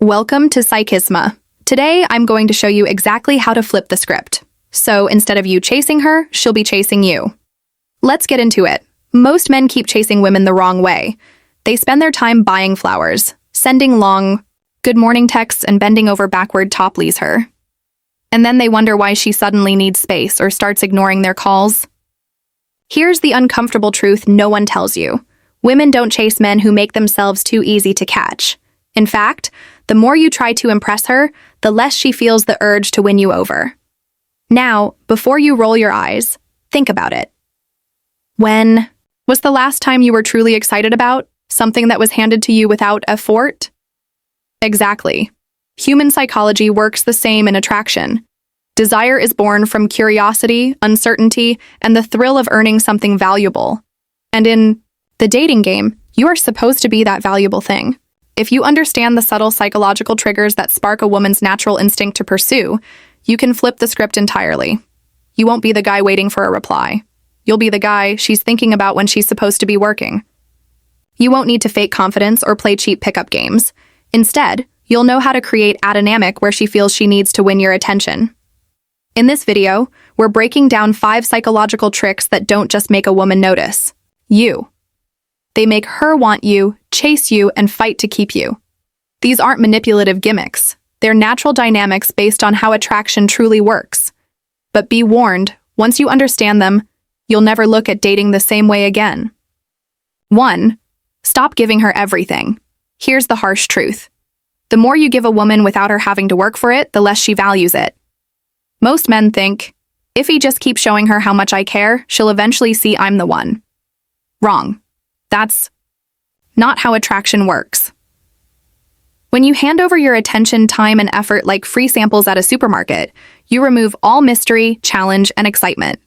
Welcome to Psychisma. Today, I'm going to show you exactly how to flip the script. So instead of you chasing her, she'll be chasing you. Let's get into it. Most men keep chasing women the wrong way. They spend their time buying flowers, sending long, good morning texts, and bending over backward to please her. And then they wonder why she suddenly needs space or starts ignoring their calls. Here's the uncomfortable truth no one tells you. Women don't chase men who make themselves too easy to catch. In fact, the more you try to impress her, the less she feels the urge to win you over. Now, before you roll your eyes, think about it. When was the last time you were truly excited about something that was handed to you without effort? Exactly. Human psychology works the same in attraction. Desire is born from curiosity, uncertainty, and the thrill of earning something valuable. And in the dating game, you are supposed to be that valuable thing. If you understand the subtle psychological triggers that spark a woman's natural instinct to pursue, you can flip the script entirely. You won't be the guy waiting for a reply. You'll be the guy she's thinking about when she's supposed to be working. You won't need to fake confidence or play cheap pickup games. Instead, you'll know how to create a dynamic where she feels she needs to win your attention. In this video, we're breaking down 5 psychological tricks that don't just make a woman notice you. They make her want you, chase you, and fight to keep you. These aren't manipulative gimmicks. They're natural dynamics based on how attraction truly works. But be warned, once you understand them, you'll never look at dating the same way again. 1. Stop giving her everything. Here's the harsh truth. The more you give a woman without her having to work for it, the less she values it. Most men think, if he just keeps showing her how much I care, she'll eventually see I'm the one. Wrong. That's not how attraction works. When you hand over your attention, time, and effort like free samples at a supermarket, you remove all mystery, challenge, and excitement.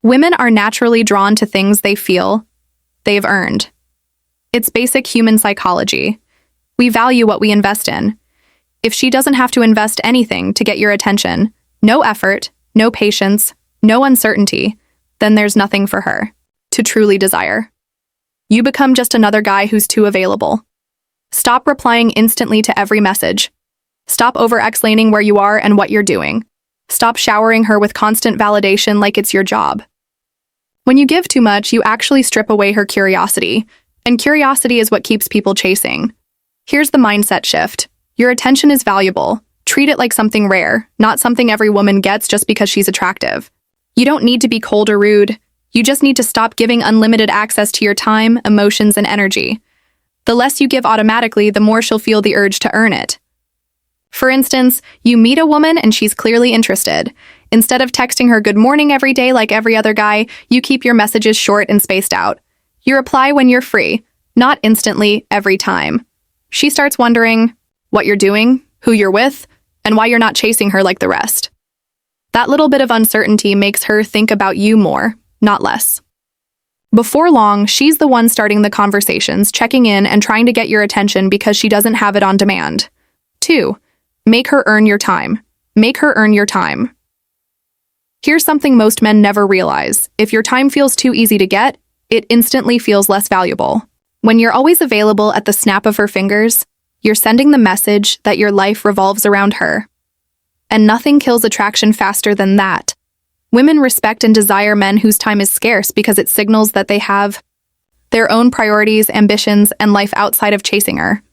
Women are naturally drawn to things they feel they've earned. It's basic human psychology. We value what we invest in. If she doesn't have to invest anything to get your attention, no effort, no patience, no uncertainty, then there's nothing for her to truly desire. You become just another guy who's too available. Stop replying instantly to every message. Stop over-explaining where you are and what you're doing. Stop showering her with constant validation like it's your job. When you give too much, you actually strip away her curiosity, and curiosity is what keeps people chasing. Here's the mindset shift. Your attention is valuable. Treat it like something rare, not something every woman gets just because she's attractive. You don't need to be cold or rude. You just need to stop giving unlimited access to your time, emotions, and energy. The less you give automatically, the more she'll feel the urge to earn it. For instance, you meet a woman and she's clearly interested. Instead of texting her good morning every day like every other guy, you keep your messages short and spaced out. You reply when you're free, not instantly, every time. She starts wondering what you're doing, who you're with, and why you're not chasing her like the rest. That little bit of uncertainty makes her think about you more, not less. Before long, she's the one starting the conversations, checking in, and trying to get your attention because she doesn't have it on demand. 2. Make her earn your time. Make her earn your time. Here's something most men never realize. If your time feels too easy to get, it instantly feels less valuable. When you're always available at the snap of her fingers, you're sending the message that your life revolves around her. And nothing kills attraction faster than that. Women respect and desire men whose time is scarce because it signals that they have their own priorities, ambitions, and life outside of chasing her.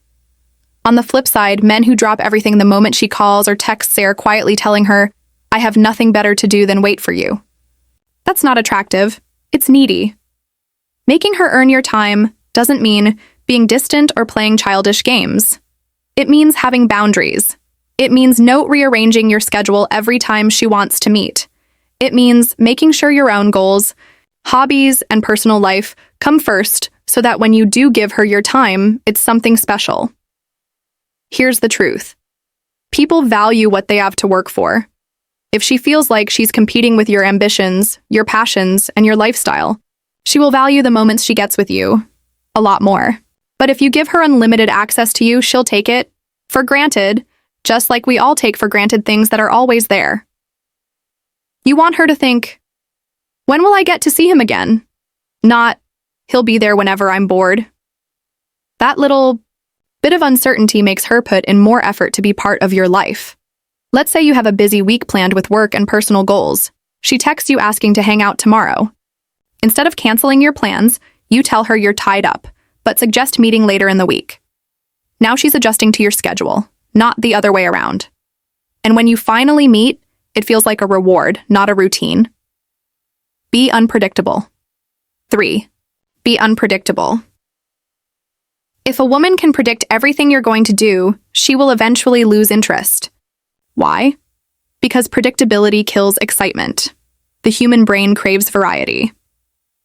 On the flip side, men who drop everything the moment she calls or texts are quietly telling her, I have nothing better to do than wait for you. That's not attractive. It's needy. Making her earn your time doesn't mean being distant or playing childish games. It means having boundaries. It means no rearranging your schedule every time she wants to meet. It means making sure your own goals, hobbies, and personal life come first so that when you do give her your time, it's something special. Here's the truth. People value what they have to work for. If she feels like she's competing with your ambitions, your passions, and your lifestyle, she will value the moments she gets with you a lot more. But if you give her unlimited access to you, she'll take it for granted, just like we all take for granted things that are always there. You want her to think, when will I get to see him again? Not, he'll be there whenever I'm bored. That little Bit of uncertainty makes her put in more effort to be part of your life. Let's say you have a busy week planned with work and personal goals. She texts you asking to hang out tomorrow. Instead of canceling your plans, you tell her you're tied up, but suggest meeting later in the week. Now she's adjusting to your schedule, not the other way around. And when you finally meet, it feels like a reward, not a routine. Be unpredictable. 3. Be unpredictable. If a woman can predict everything you're going to do, she will eventually lose interest. Why? Because predictability kills excitement. The human brain craves variety.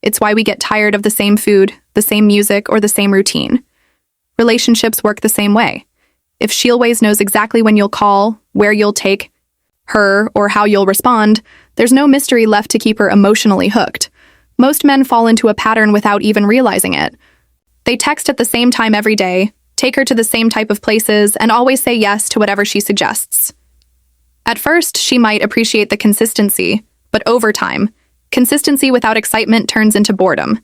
It's why we get tired of the same food, the same music, or the same routine. Relationships work the same way. If she always knows exactly when you'll call, where you'll take her, or how you'll respond, there's no mystery left to keep her emotionally hooked. Most men fall into a pattern without even realizing it. They text at the same time every day, take her to the same type of places, and always say yes to whatever she suggests. At first, she might appreciate the consistency, but over time, consistency without excitement turns into boredom.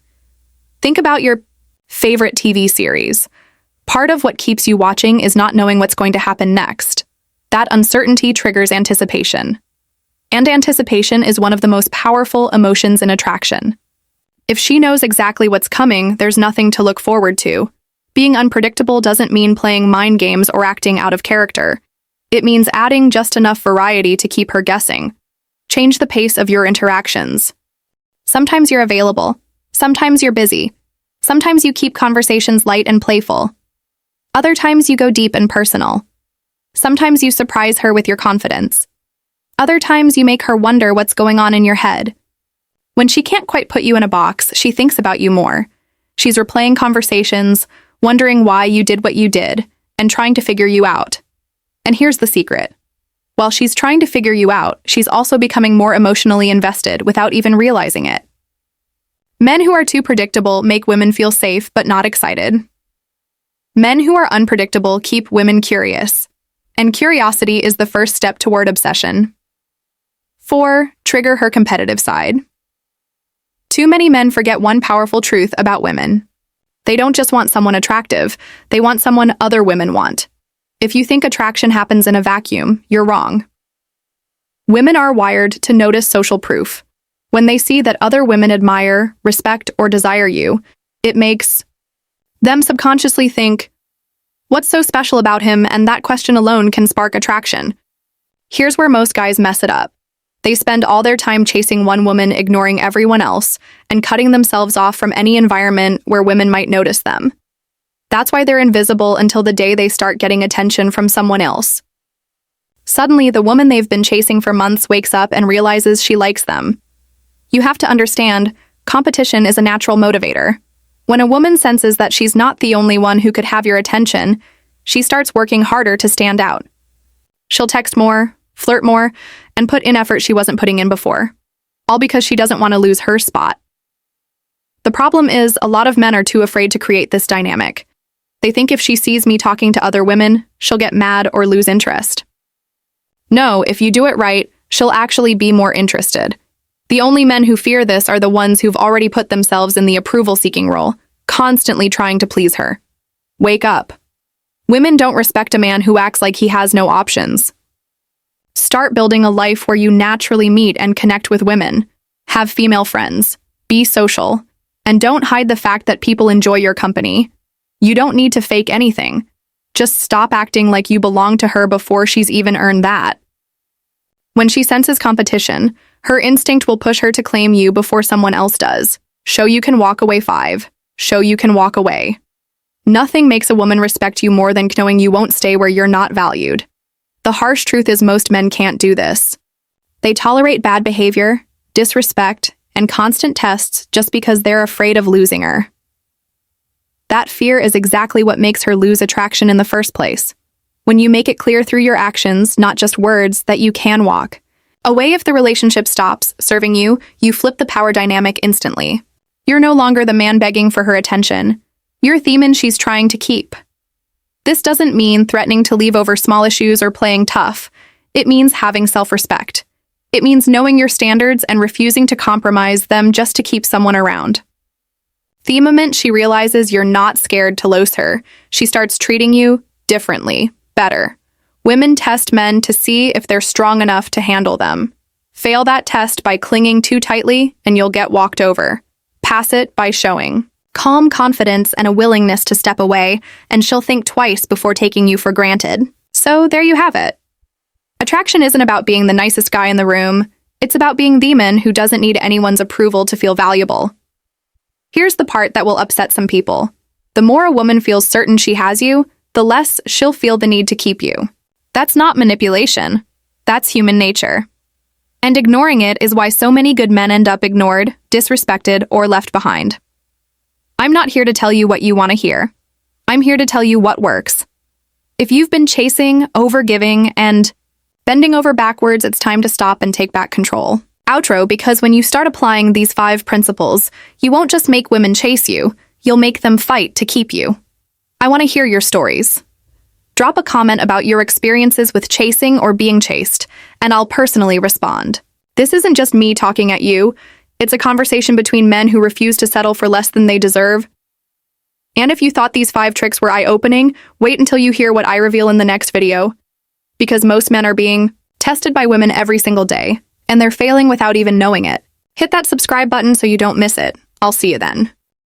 Think about your favorite TV series. Part of what keeps you watching is not knowing what's going to happen next. That uncertainty triggers anticipation. And anticipation is one of the most powerful emotions in attraction. If she knows exactly what's coming, there's nothing to look forward to. Being unpredictable doesn't mean playing mind games or acting out of character. It means adding just enough variety to keep her guessing. Change the pace of your interactions. Sometimes you're available. Sometimes you're busy. Sometimes you keep conversations light and playful. Other times you go deep and personal. Sometimes you surprise her with your confidence. Other times you make her wonder what's going on in your head. When she can't quite put you in a box, she thinks about you more. She's replaying conversations, wondering why you did what you did, and trying to figure you out. And here's the secret. While she's trying to figure you out, she's also becoming more emotionally invested without even realizing it. Men who are too predictable make women feel safe but not excited. Men who are unpredictable keep women curious, and curiosity is the first step toward obsession. 4. Trigger her competitive side. Too many men forget one powerful truth about women. They don't just want someone attractive, they want someone other women want. If you think attraction happens in a vacuum, you're wrong. Women are wired to notice social proof. When they see that other women admire, respect, or desire you, it makes them subconsciously think, "What's so special about him?" And that question alone can spark attraction. Here's where most guys mess it up. They spend all their time chasing one woman, ignoring everyone else, and cutting themselves off from any environment where women might notice them. That's why they're invisible until the day they start getting attention from someone else. Suddenly, the woman they've been chasing for months wakes up and realizes she likes them. You have to understand, competition is a natural motivator. When a woman senses that she's not the only one who could have your attention, she starts working harder to stand out. She'll text more, flirt more, and put in effort she wasn't putting in before, all because she doesn't want to lose her spot. The problem is, a lot of men are too afraid to create this dynamic. They think if she sees me talking to other women, she'll get mad or lose interest. No, if you do it right, she'll actually be more interested. The only men who fear this are the ones who've already put themselves in the approval-seeking role, constantly trying to please her. Wake up. Women don't respect a man who acts like he has no options. Start building a life where you naturally meet and connect with women. Have female friends. Be social. And don't hide the fact that people enjoy your company. You don't need to fake anything. Just stop acting like you belong to her before she's even earned that. When she senses competition, her instinct will push her to claim you before someone else does. Show you can walk away. 5. Show you can walk away. Nothing makes a woman respect you more than knowing you won't stay where you're not valued. The harsh truth is most men can't do this. They tolerate bad behavior, disrespect, and constant tests just because they're afraid of losing her. That fear is exactly what makes her lose attraction in the first place. When you make it clear through your actions, not just words, that you can walk away if the relationship stops serving you, you flip the power dynamic instantly. You're no longer the man begging for her attention. You're the man she's trying to keep. This doesn't mean threatening to leave over small issues or playing tough. It means having self-respect. It means knowing your standards and refusing to compromise them just to keep someone around. The moment she realizes you're not scared to lose her, she starts treating you differently, better. Women test men to see if they're strong enough to handle them. Fail that test by clinging too tightly, and you'll get walked over. Pass it by showing calm confidence and a willingness to step away, and she'll think twice before taking you for granted. So there you have it. Attraction isn't about being the nicest guy in the room. It's about being the man who doesn't need anyone's approval to feel valuable. Here's the part that will upset some people. The more a woman feels certain she has you, the less she'll feel the need to keep you. That's not manipulation. That's human nature. And ignoring it is why so many good men end up ignored, disrespected, or left behind. I'm not here to tell you what you want to hear. I'm here to tell you what works. If you've been chasing, overgiving, and bending over backwards, it's time to stop and take back control. Outro, because when you start applying these 5 principles, you won't just make women chase you, you'll make them fight to keep you. I want to hear your stories. Drop a comment about your experiences with chasing or being chased, and I'll personally respond. This isn't just me talking at you. It's a conversation between men who refuse to settle for less than they deserve. And if you thought these 5 tricks were eye-opening, wait until you hear what I reveal in the next video. Because most men are being tested by women every single day, and they're failing without even knowing it. Hit that subscribe button so you don't miss it. I'll see you then.